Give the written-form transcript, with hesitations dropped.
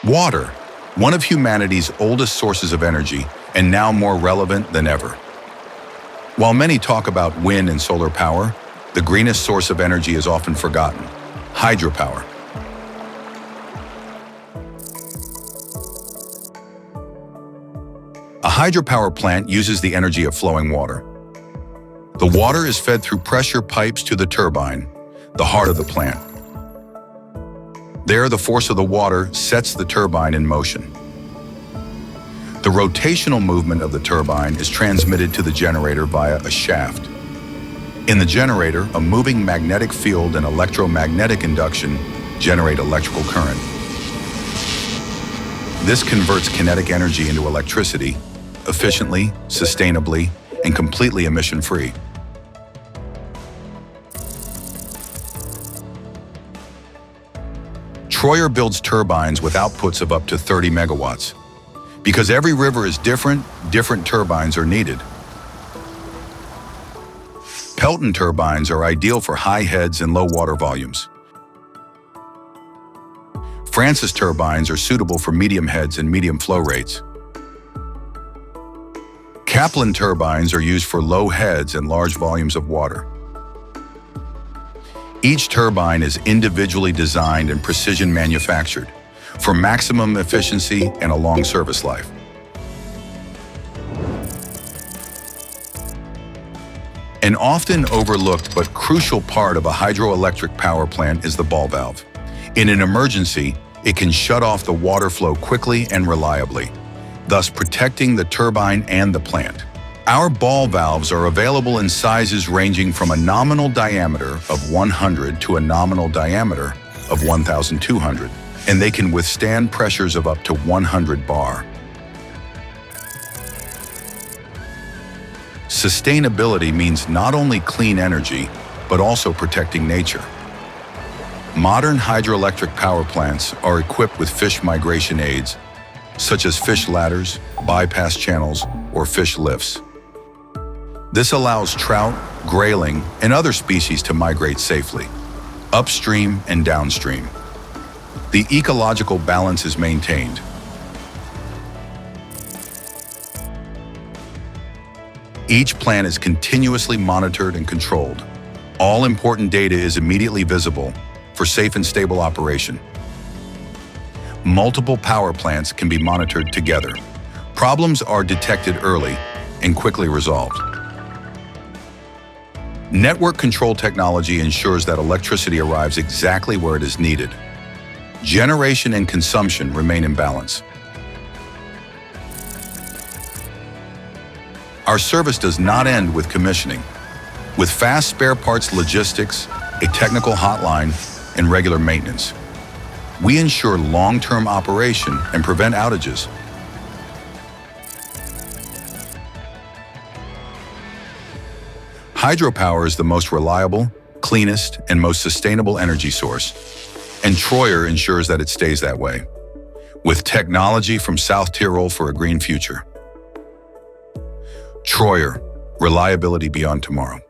Water, one of humanity's oldest sources of energy, and now more relevant than ever. While many talk about wind and solar power, the greenest source of energy is often forgotten: hydropower. A hydropower plant uses the energy of flowing water. The water is fed through pressure pipes to the turbine, the heart of the plant. There, the force of the water sets the turbine in motion. The rotational movement of the turbine is transmitted to the generator via a shaft. In the generator, a moving magnetic field and electromagnetic induction generate electrical current. This converts kinetic energy into electricity, efficiently, sustainably, and completely emission-free. Troyer builds turbines with outputs of up to 30 megawatts. Because every river is different, different turbines are needed. Pelton turbines are ideal for high heads and low water volumes. Francis turbines are suitable for medium heads and medium flow rates. Kaplan turbines are used for low heads and large volumes of water. Each turbine is individually designed and precision manufactured for maximum efficiency and a long service life. An often overlooked but crucial part of a hydroelectric power plant is the ball valve. In an emergency, it can shut off the water flow quickly and reliably, thus protecting the turbine and the plant. Our ball valves are available in sizes ranging from a nominal diameter of 100 to a nominal diameter of 1,200, and they can withstand pressures of up to 100 bar. Sustainability means not only clean energy, but also protecting nature. Modern hydroelectric power plants are equipped with fish migration aids, such as fish ladders, bypass channels, or fish lifts. This allows trout, grayling, and other species to migrate safely, upstream and downstream. The ecological balance is maintained. Each plant is continuously monitored and controlled. All important data is immediately visible for safe and stable operation. Multiple power plants can be monitored together. Problems are detected early and quickly resolved. Network control technology ensures that electricity arrives exactly where it is needed. Generation and consumption remain in balance. Our service does not end with commissioning. With fast spare parts logistics, a technical hotline, and regular maintenance, we ensure long-term operation and prevent outages. Hydropower is the most reliable, cleanest, and most sustainable energy source, and Troyer ensures that it stays that way, with technology from South Tyrol for a green future. Troyer, reliability beyond tomorrow.